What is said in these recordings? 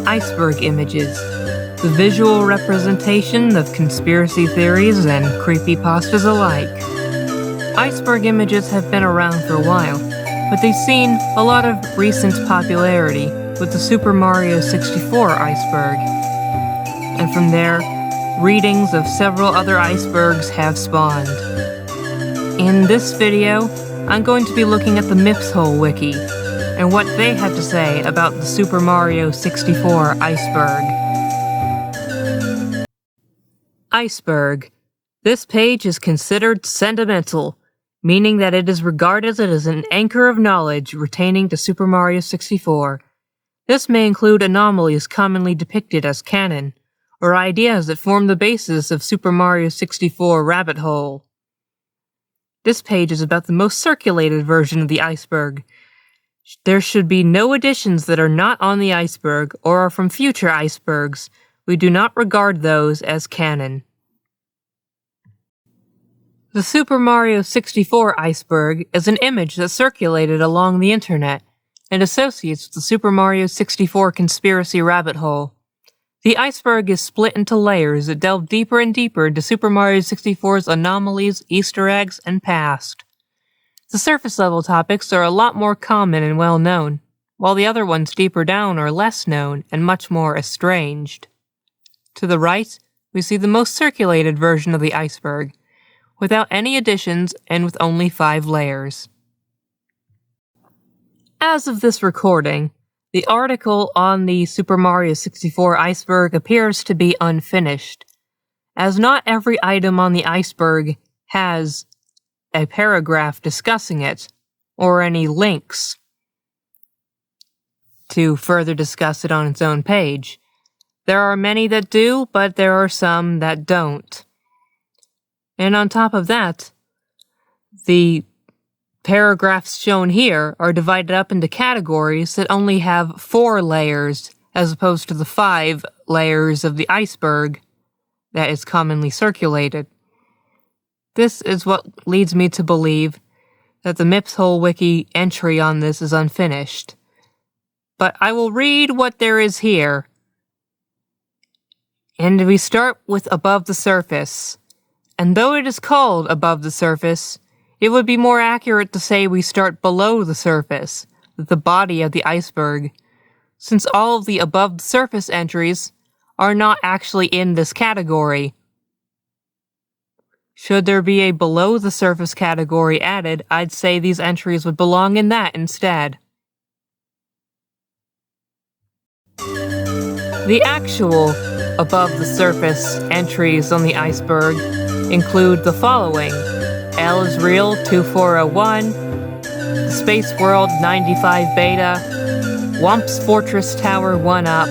iceberg images, the visual representation of conspiracy theories and creepypastas alike. Iceberg images have been around for a while, but they've seen a lot of recent popularity with the Super Mario 64 iceberg. And from there, readings of several other icebergs have spawned. In this video, I'm going to be looking at the MIPS Wiki and what they have to say about the Super Mario 64 iceberg. Iceberg. This page is considered sentimental, meaning that it is regarded as an anchor of knowledge retaining to Super Mario 64. This may include anomalies commonly depicted as canon, or ideas that form the basis of Super Mario 64 rabbit hole. This page is about the most circulated version of the iceberg. There should be no additions that are not on the iceberg or are from future icebergs. We do not regard those as canon. The Super Mario 64 iceberg is an image that circulated along the internet and associates with the Super Mario 64 conspiracy rabbit hole. The iceberg is split into layers that delve deeper and deeper into Super Mario 64's anomalies, Easter eggs, and past. The surface level topics are a lot more common and well known, while the other ones deeper down are less known and much more estranged. To the right, we see the most circulated version of the iceberg, without any additions and with only 5 layers. As of this recording, the article on the Super Mario 64 iceberg appears to be unfinished, as not every item on the iceberg has a paragraph discussing it, or any links to further discuss it on its own page. There are many that do, but there are some that don't. And on top of that, the paragraphs shown here are divided up into categories that only have 4 layers, as opposed to the 5 layers of the iceberg that is commonly circulated. This is what leads me to believe that the MIPS Wiki entry on this is unfinished. But I will read what there is here. And we start with above the surface. And though it is called above the surface, it would be more accurate to say we start below the surface, the body of the iceberg, since all of the above the surface entries are not actually in this category. Should there be a below the surface category added, I'd say these entries would belong in that instead. The actual above the surface entries on the iceberg include the following: L is Real 2401, the Space World 95 Beta, Whomp's Fortress Tower 1-Up,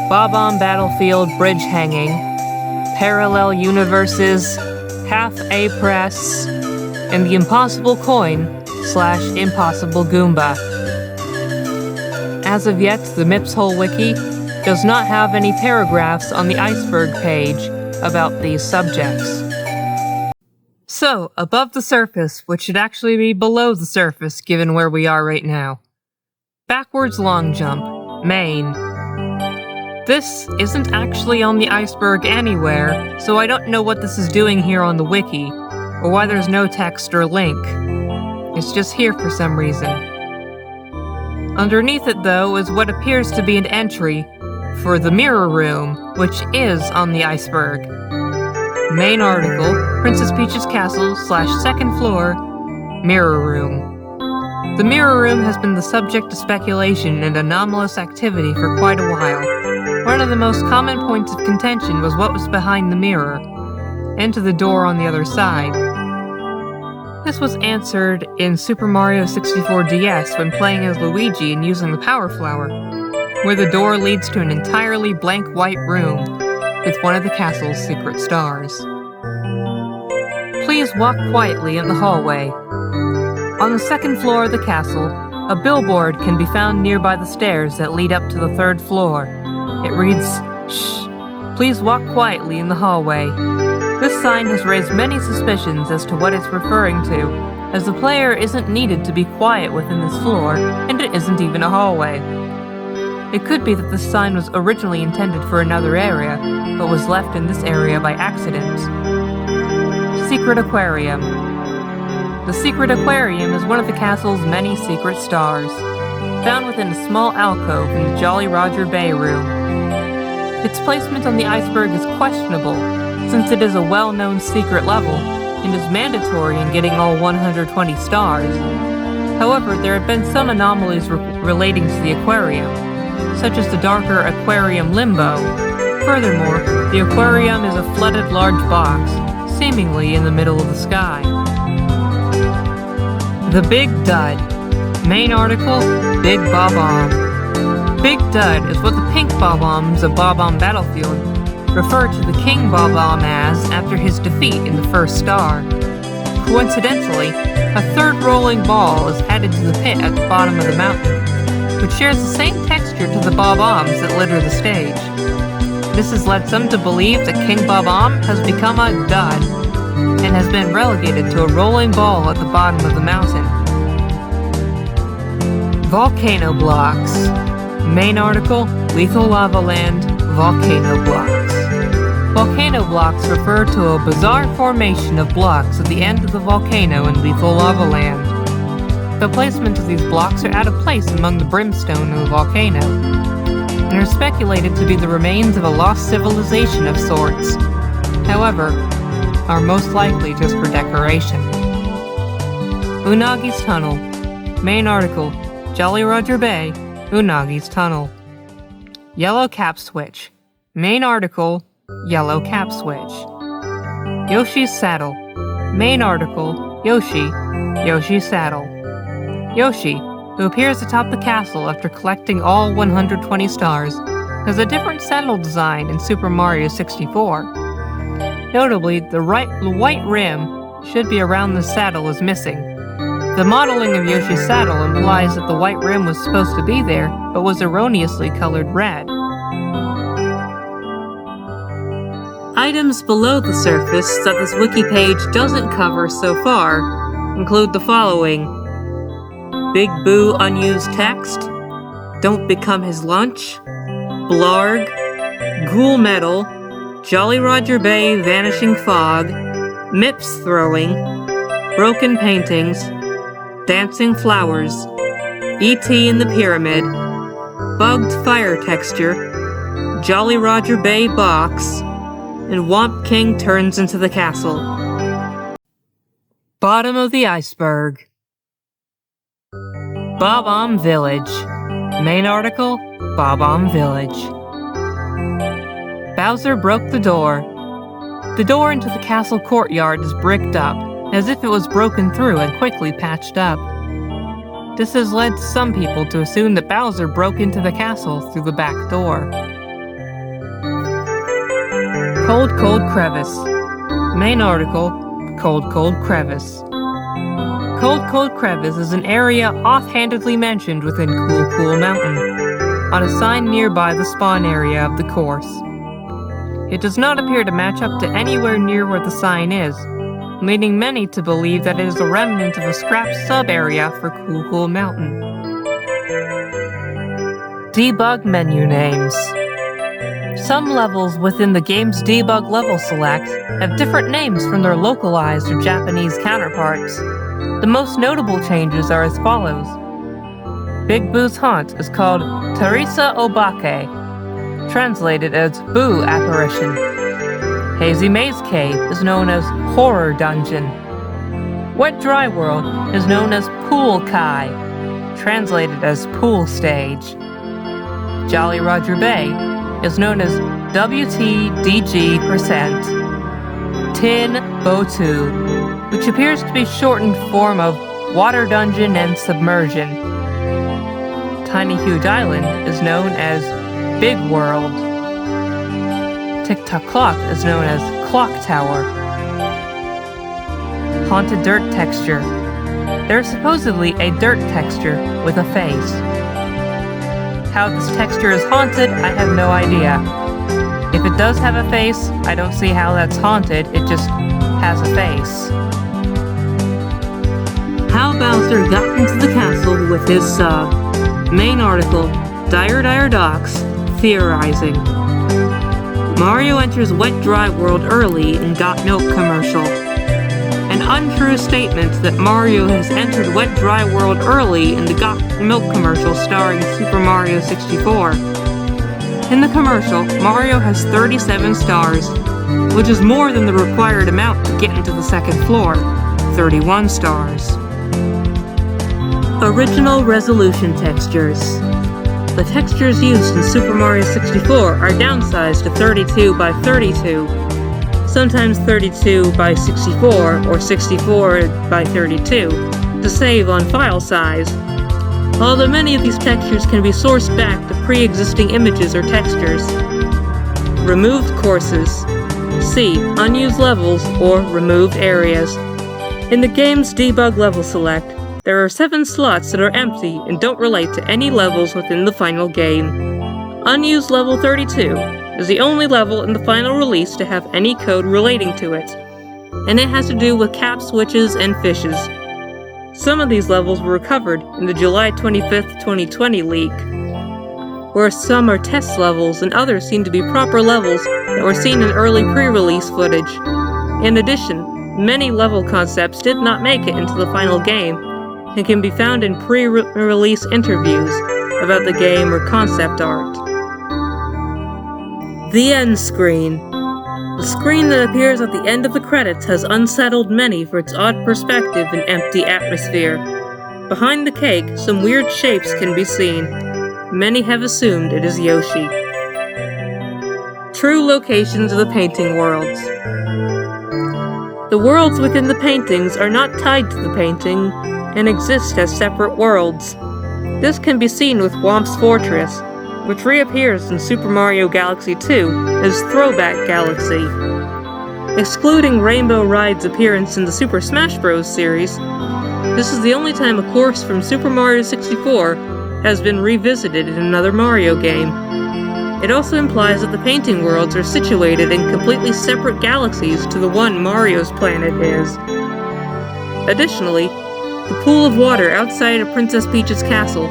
Bob-omb Battlefield Bridge Hanging, Parallel Universes, Half A Press, and the Impossible Coin / Impossible Goomba. As of yet, the MIPS Wiki does not have any paragraphs on the iceberg page about these subjects. So, above the surface, which should actually be below the surface given where we are right now. Backwards long jump, main. This isn't actually on the iceberg anywhere, so I don't know what this is doing here on the wiki, or why there's no text or link. It's just here for some reason. Underneath it, though, is what appears to be an entry for the mirror room, which is on the iceberg. Main article, Princess Peach's Castle / second floor, mirror room. The mirror room has been the subject of speculation and anomalous activity for quite a while. One of the most common points of contention was what was behind the mirror, and to the door on the other side. This was answered in Super Mario 64 DS when playing as Luigi and using the Power Flower, where the door leads to an entirely blank white room with one of the castle's secret stars. Please walk quietly in the hallway. On the second floor of the castle, a billboard can be found nearby the stairs that lead up to the 3rd floor. It reads, "Shh, please walk quietly in the hallway." This sign has raised many suspicions as to what it's referring to, as the player isn't needed to be quiet within this floor, and it isn't even a hallway. It could be that the sign was originally intended for another area, but was left in this area by accident. Secret Aquarium. The Secret Aquarium is one of the castle's many secret stars, found within a small alcove in the Jolly Roger Bay room. Its placement on the iceberg is questionable, since it is a well-known secret level and is mandatory in getting all 120 stars. However, there have been some anomalies relating to the aquarium, such as the darker Aquarium Limbo. Furthermore, the aquarium is a flooded large box, seemingly in the middle of the sky. The Big Dud. Main article, Big Bob-omb. Big Dud is what the pink Bob-ombs of Bob-omb Battlefield refer to the King Bob-omb as after his defeat in the first star. Coincidentally, a third rolling ball is added to the pit at the bottom of the mountain, which shares the same texture to the Bob-ombs that litter the stage. This has led some to believe that King Bob-omb has become a dud, and has been relegated to a rolling ball at the bottom of the mountain. Volcano Blocks. Main article, Lethal Lava Land, Volcano Blocks. Volcano blocks refer to a bizarre formation of blocks at the end of the volcano in Lethal Lava Land. The placement of these blocks are out of place among the brimstone of the volcano, and are speculated to be the remains of a lost civilization of sorts. However, are most likely just for decoration. Unagi's Tunnel. Main article, Jolly Roger Bay, Unagi's Tunnel. Yellow Cap Switch. Main article, Yellow Cap Switch. Yoshi's Saddle. Main article, Yoshi's Saddle. Yoshi, who appears atop the castle after collecting all 120 stars, has a different saddle design in Super Mario 64. Notably, the white rim should be around the saddle is missing. The modeling of Yoshi's saddle implies that the white rim was supposed to be there, but was erroneously colored red. Items below the surface that this wiki page doesn't cover so far include the following: Big Boo unused text, Don't become his lunch, Blarg, Ghoul Metal, Jolly Roger Bay Vanishing Fog, MIPS Throwing, Broken Paintings, Dancing Flowers, E.T. in the Pyramid, Bugged Fire Texture, Jolly Roger Bay Box, and Womp King turns into the castle. Bottom of the iceberg. Bob-omb Village. Main article, Bob-omb Village. Bowser broke the door. The door into the castle courtyard is bricked up, as if it was broken through and quickly patched up. This has led some people to assume that Bowser broke into the castle through the back door. Cold Cold Crevice. Main article, Cold Cold Crevice. Cold Cold Crevice is an area offhandedly mentioned within Cool Cool Mountain, on a sign nearby the spawn area of the course. It does not appear to match up to anywhere near where the sign is, leading many to believe that it is a remnant of a scrapped sub-area for Cool Cool Mountain. Debug menu names. Some levels within the game's debug level select have different names from their localized or Japanese counterparts. The most notable changes are as follows. Big Boo's haunt is called Teresa Obake, translated as Boo Apparition. Hazy Maze Cave is known as Horror Dungeon. Wet Dry World is known as Pool Kai, translated as Pool Stage. Jolly Roger Bay is known as WTDG%. Tin Botu, which appears to be shortened form of Water Dungeon and Submersion. Tiny Huge Island is known as Big World. Tick-Tock Clock is known as Clock Tower. Haunted Dirt Texture. There is supposedly a dirt texture with a face. How this texture is haunted, I have no idea. If it does have a face, I don't see how that's haunted, it just has a face. How Bowser got into the castle with his sub. Main article, Dire Docks, theorizing. Mario enters Wet Dry World early in Got Milk commercial. An untrue statement that Mario has entered Wet Dry World early in the Got Milk commercial starring Super Mario 64. In the commercial, Mario has 37 stars, which is more than the required amount to get into the second floor, 31 stars. Original resolution textures. The textures used in Super Mario 64 are downsized to 32 by 32, sometimes 32 by 64 or 64 by 32, to save on file size. Although many of these textures can be sourced back to pre-existing images or textures. Removed courses. See Unused Levels or Removed Areas. In the game's Debug Level Select, there are 7 slots that are empty and don't relate to any levels within the final game. Unused Level 32 is the only level in the final release to have any code relating to it, and it has to do with cap switches and fishes. Some of these levels were recovered in the July 25th, 2020 leak, where some are test levels and others seem to be proper levels that were seen in early pre-release footage. In addition, many level concepts did not make it into the final game, and can be found in pre-release interviews about the game or concept art. The end screen. The screen that appears at the end of the credits has unsettled many for its odd perspective and empty atmosphere. Behind the cake, some weird shapes can be seen. Many have assumed it is Yoshi. True locations of the painting worlds. The worlds within the paintings are not tied to the painting, and exist as separate worlds. This can be seen with Whomp's Fortress, which reappears in Super Mario Galaxy 2 as Throwback Galaxy. Excluding Rainbow Ride's appearance in the Super Smash Bros. Series, this is the only time a course from Super Mario 64 has been revisited in another Mario game. It also implies that the painting worlds are situated in completely separate galaxies to the one Mario's planet is. Additionally, the pool of water outside of Princess Peach's castle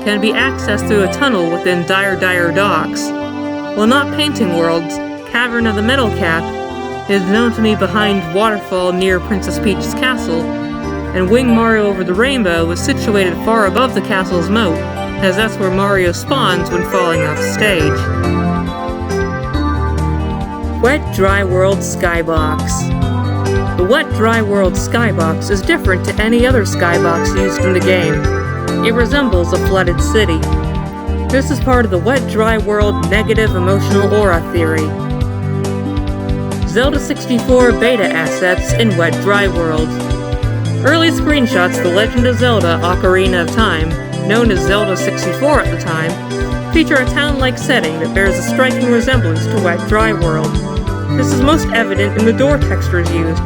can be accessed through a tunnel within Dire Docks. While not painting worlds, Cavern of the Metal Cap is known to be behind Waterfall near Princess Peach's castle, and Wing Mario Over the Rainbow is situated far above the castle's moat, as that's where Mario spawns when falling off stage. Wet Dry World Skybox. The Wet Dry World Skybox is different to any other skybox used in the game. It resembles a flooded city. This is part of the Wet Dry World negative emotional aura theory. Zelda 64 beta assets in Wet Dry World. Early screenshots of The Legend of Zelda Ocarina of Time, known as Zelda 64 at the time, feature a town-like setting that bears a striking resemblance to Wet Dry World. This is most evident in the door textures used,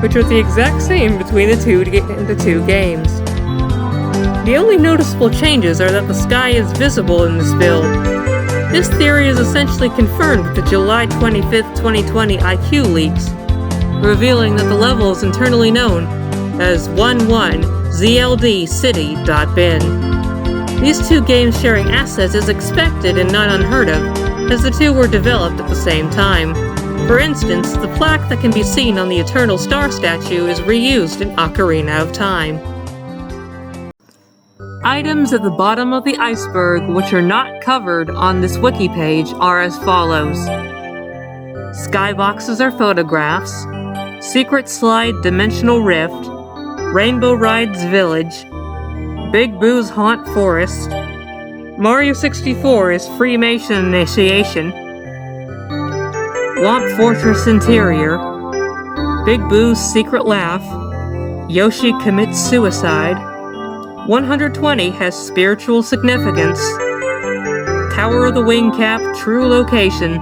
which are the exact same between the two games. The only noticeable changes are that the sky is visible in this build. This theory is essentially confirmed with the July 25th, 2020 IQ leaks, revealing that the level is internally known as 11ZLDCity.bin. These two games sharing assets is expected and not unheard of, as the two were developed at the same time. For instance, the plaque that can be seen on the Eternal Star statue is reused in Ocarina of Time. Items at the bottom of the iceberg which are not covered on this wiki page are as follows. Skyboxes are photographs, Secret Slide Dimensional Rift, Rainbow Rides Village, Big Boo's Haunt Forest, Mario 64 is Freemason Initiation, Whomp Fortress Interior, Big Boo's Secret Laugh, Yoshi Commits Suicide, 120 has Spiritual Significance, Tower of the Wing Cap True Location,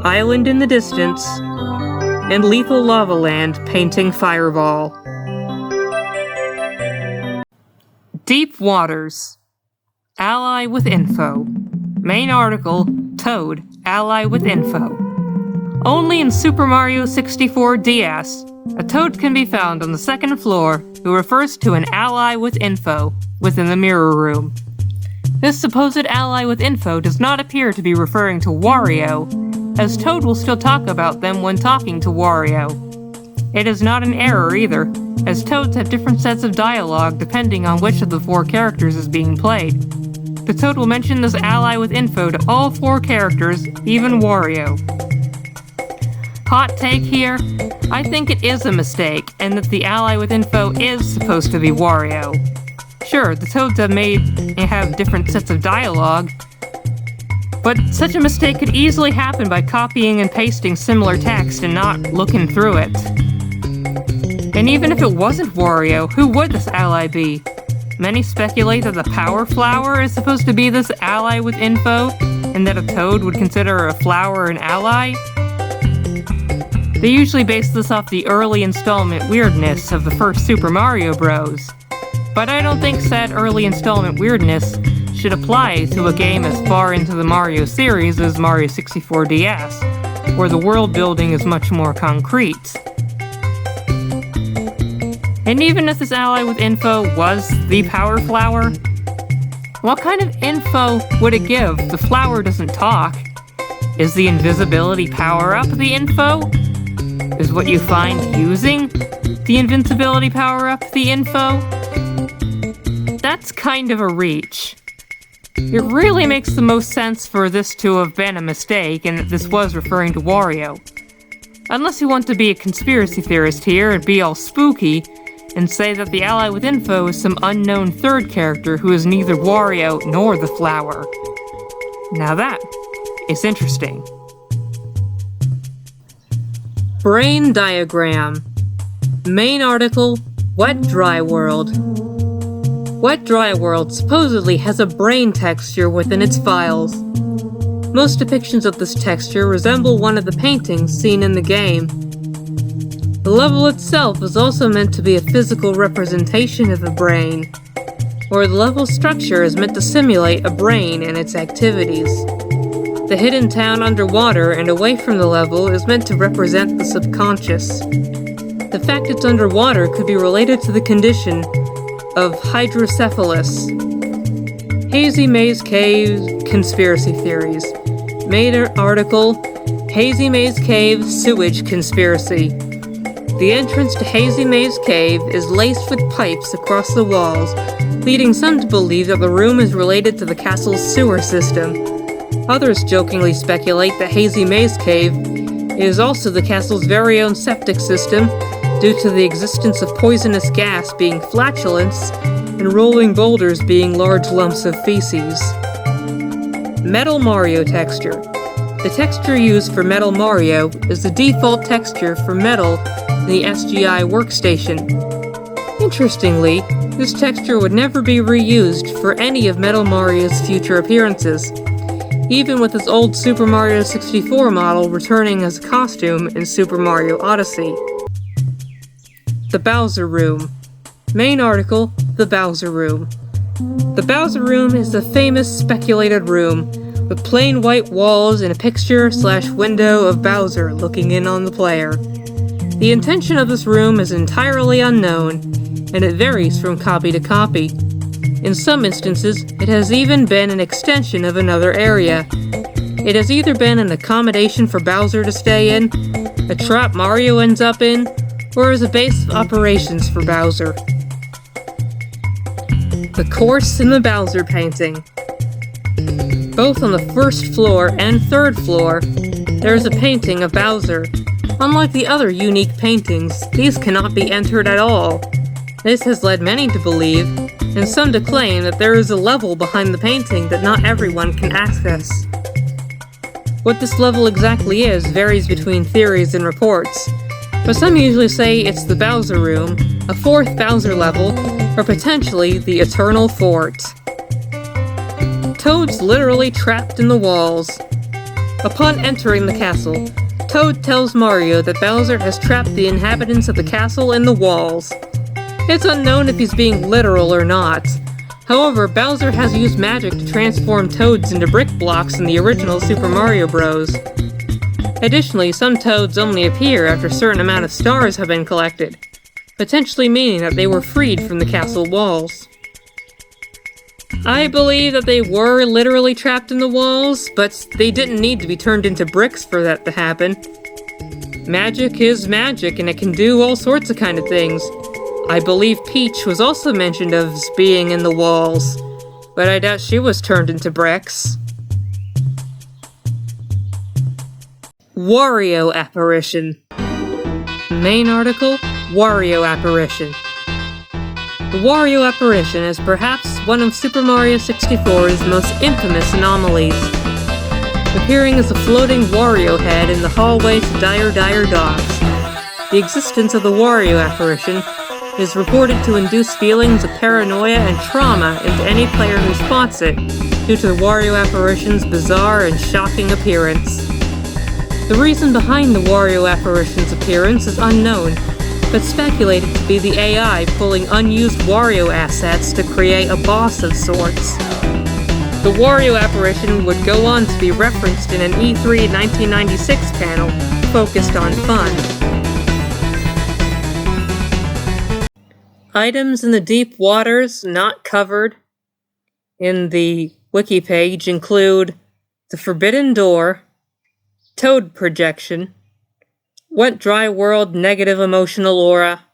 Island in the Distance, and Lethal Lava Land Painting Fireball. Deep Waters. Ally with info. Main article, Toad, ally with info. Only in Super Mario 64 DS, a Toad can be found on the second floor who refers to an ally with info within the mirror room. This supposed ally with info does not appear to be referring to Wario, as Toad will still talk about them when talking to Wario. It is not an error either, as Toads have different sets of dialogue depending on which of the 4 characters is being played. The Toad will mention this ally with info to all 4 characters, even Wario. Hot take here, I think it is a mistake, and that the ally with info is supposed to be Wario. Sure, the Toads have different sets of dialogue, but such a mistake could easily happen by copying and pasting similar text and not looking through it. And even if it wasn't Wario, who would this ally be? Many speculate that the Power Flower is supposed to be this ally with info, and that a Toad would consider a flower an ally. They usually base this off the early installment weirdness of the first Super Mario Bros. But I don't think said early installment weirdness should apply to a game as far into the Mario series as Mario 64 DS, where the world building is much more concrete. And even if this ally with info was the Power Flower, what kind of info would it give? The flower doesn't talk. Is the invisibility power-up the info? Is what you find using the invincibility power-up the info? That's kind of a reach. It really makes the most sense for this to have been a mistake and that this was referring to Wario. Unless you want to be a conspiracy theorist here and be all spooky and say that the ally with info is some unknown third character who is neither Wario nor the flower. Now that is interesting. Brain diagram. Main article, Wet Dry World. Wet Dry World supposedly has a brain texture within its files. Most depictions of this texture resemble one of the paintings seen in the game. The level itself is also meant to be a physical representation of a brain, or the level structure is meant to simulate a brain and its activities. The hidden town underwater and away from the level is meant to represent the subconscious. The fact it's underwater could be related to the condition of hydrocephalus. Hazy Maze Cave Conspiracy Theories. Main article, Hazy Maze Cave Sewage Conspiracy. The entrance to Hazy Maze Cave is laced with pipes across the walls, leading some to believe that the room is related to the castle's sewer system. Others jokingly speculate that Hazy Maze Cave is also the castle's very own septic system, due to the existence of poisonous gas being flatulence and rolling boulders being large lumps of feces. Metal Mario texture. The texture used for Metal Mario is the default texture for metal in the SGI workstation. Interestingly, this texture would never be reused for any of Metal Mario's future appearances, even with its old Super Mario 64 model returning as a costume in Super Mario Odyssey. The Bowser Room. Main article, The Bowser Room. The Bowser Room is the famous speculated room with plain white walls and a picture/window of Bowser looking in on the player. The intention of this room is entirely unknown, and it varies from copy to copy. In some instances, it has even been an extension of another area. It has either been an accommodation for Bowser to stay in, a trap Mario ends up in, or as a base of operations for Bowser. The Course in the Bowser Painting. Both on the first floor and third floor, there is a painting of Bowser. Unlike the other unique paintings, these cannot be entered at all. This has led many to believe, and some to claim, that there is a level behind the painting that not everyone can access. What this level exactly is varies between theories and reports, but some usually say it's the Bowser Room, a fourth Bowser level, or potentially the Eternal Fort. Toad's literally trapped in the walls. Upon entering the castle, Toad tells Mario that Bowser has trapped the inhabitants of the castle in the walls. It's unknown if he's being literal or not. However, Bowser has used magic to transform Toads into brick blocks in the original Super Mario Bros. Additionally, some Toads only appear after a certain amount of stars have been collected, potentially meaning that they were freed from the castle walls. I believe that they were literally trapped in the walls, but they didn't need to be turned into bricks for that to happen. Magic is magic, and it can do all sorts of kind of things. I believe Peach was also mentioned as being in the walls, but I doubt she was turned into bricks. Wario Apparition. Main article, Wario Apparition. The Wario Apparition is perhaps one of Super Mario 64's most infamous anomalies. Appearing as a floating Wario head in the hallway to Dire Dire Docks, the existence of the Wario Apparition is reported to induce feelings of paranoia and trauma into any player who spots it, due to the Wario Apparition's bizarre and shocking appearance. The reason behind the Wario Apparition's appearance is unknown, but speculated to be the AI pulling unused Wario assets to create a boss of sorts. The Wario Apparition would go on to be referenced in an E3 1996 panel focused on fun. Items in the deep waters not covered in the Wiki page include the Forbidden Door, Toad Projection, Wet Dry World Negative Emotional Aura,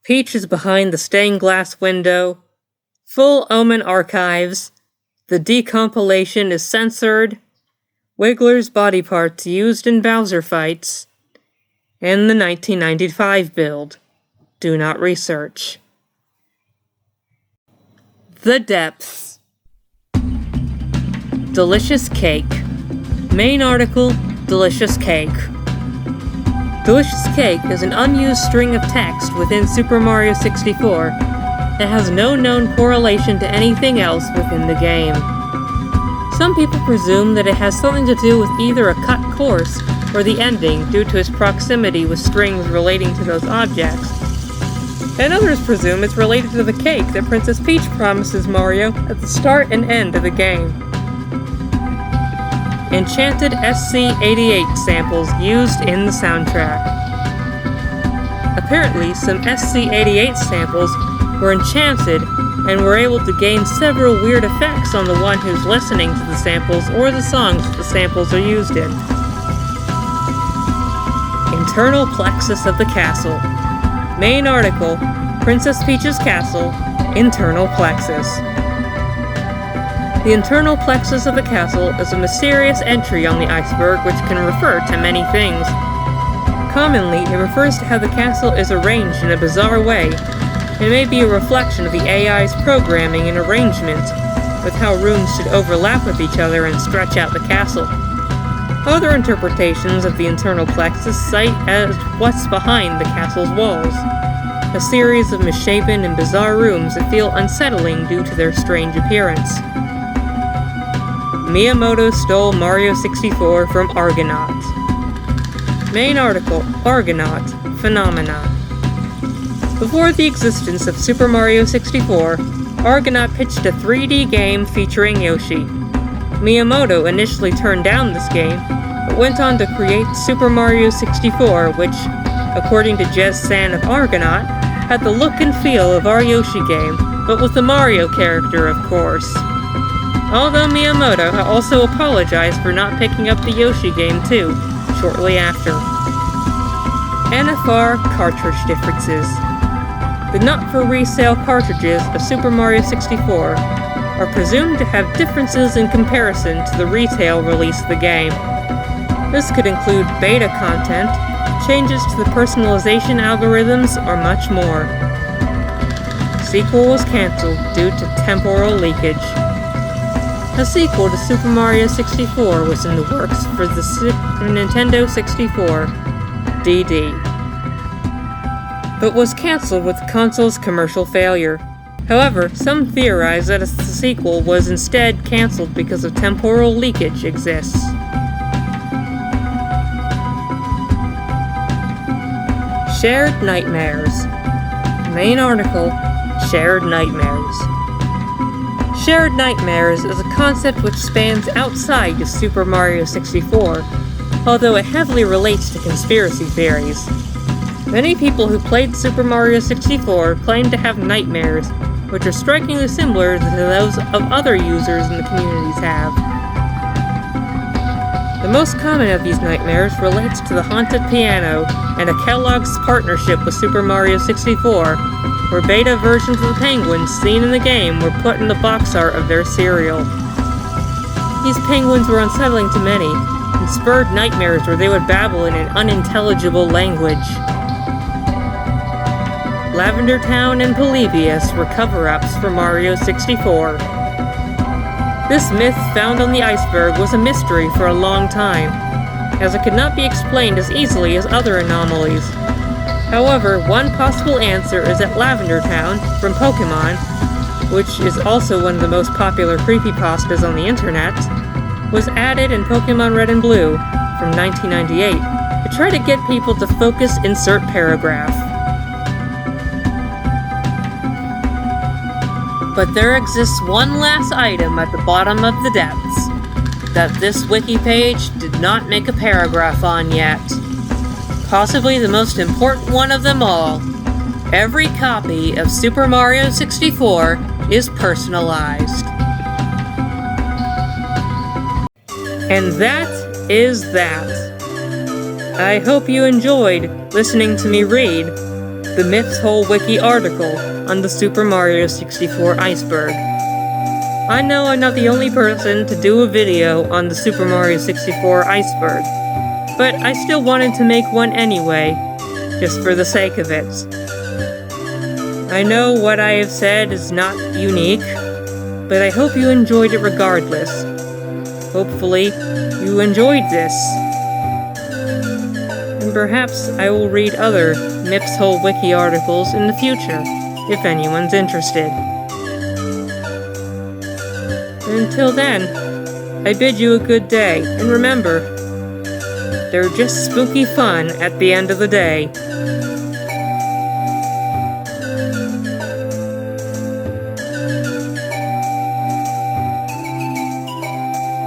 Peach is behind the stained glass window, Full Omen Archives, the decompilation is censored, Wiggler's body parts used in Bowser fights, and the 1995 build. Do not research. The Depths. Delicious Cake. Main article, Delicious Cake. Delicious Cake is an unused string of text within Super Mario 64 that has no known correlation to anything else within the game. Some people presume that it has something to do with either a cut course or the ending due to its proximity with strings relating to those objects. And others presume it's related to the cake that Princess Peach promises Mario at the start and end of the game. Enchanted SC-88 samples used in the soundtrack. Apparently, some SC-88 samples were enchanted and were able to gain several weird effects on the one who's listening to the samples or the songs that the samples are used in. Internal plexus of the castle. Main article, Princess Peach's Castle, Internal Plexus. The internal plexus of the castle is a mysterious entry on the iceberg which can refer to many things. Commonly, it refers to how the castle is arranged in a bizarre way. It may be a reflection of the AI's programming and arrangement, with how rooms should overlap with each other and stretch out the castle. Other interpretations of the internal plexus cite as what's behind the castle's walls, a series of misshapen and bizarre rooms that feel unsettling due to their strange appearance. Miyamoto stole Mario 64 from Argonaut. Main article, Argonaut, Phenomena. Before the existence of Super Mario 64, Argonaut pitched a 3D game featuring Yoshi. Miyamoto initially turned down this game, but went on to create Super Mario 64, which, according to Jez San of Argonaut, had the look and feel of our Yoshi game, but with the Mario character, of course. Although Miyamoto also apologized for not picking up the Yoshi game too, shortly after. NFR Cartridge Differences. The not-for-resale cartridges of Super Mario 64 are presumed to have differences in comparison to the retail release of the game. This could include beta content, changes to the personalization algorithms, or much more. Sequel was cancelled due to temporal leakage. A sequel to Super Mario 64 was in the works for the Nintendo 64 DD, but was cancelled with the console's commercial failure. However, some theorize that the sequel was instead cancelled because of temporal leakage exists. Shared Nightmares. Main article, Shared Nightmares. Shared Nightmares is a concept which spans outside of Super Mario 64, although it heavily relates to conspiracy theories. Many people who played Super Mario 64 claim to have nightmares, which are strikingly similar to those of other users in the communities have. The most common of these nightmares relates to the haunted piano and a Kellogg's partnership with Super Mario 64, where beta versions of the penguins seen in the game were put in the box art of their cereal. These penguins were unsettling to many, and spurred nightmares where they would babble in an unintelligible language. Lavender Town and Polybius were cover-ups for Mario 64. This myth found on the iceberg was a mystery for a long time, as it could not be explained as easily as other anomalies. However, one possible answer is that Lavender Town, from Pokemon, which is also one of the most popular creepypastas on the internet, was added in Pokemon Red and Blue from 1998 to try to get people to focus insert paragraph. But there exists one last item at the bottom of the depths that this wiki page did not make a paragraph on yet. Possibly the most important one of them all. Every copy of Super Mario 64 is personalized. And that is that. I hope you enjoyed listening to me read the MIPS Whole Wiki article on the Super Mario 64 Iceberg. I know I'm not the only person to do a video on the Super Mario 64 Iceberg, but I still wanted to make one anyway, just for the sake of it. I know what I have said is not unique, but I hope you enjoyed it regardless. Hopefully, you enjoyed this. And perhaps I will read other MIPS Whole Wiki articles in the future, if anyone's interested. Until then, I bid you a good day, and remember, they're just spooky fun at the end of the day.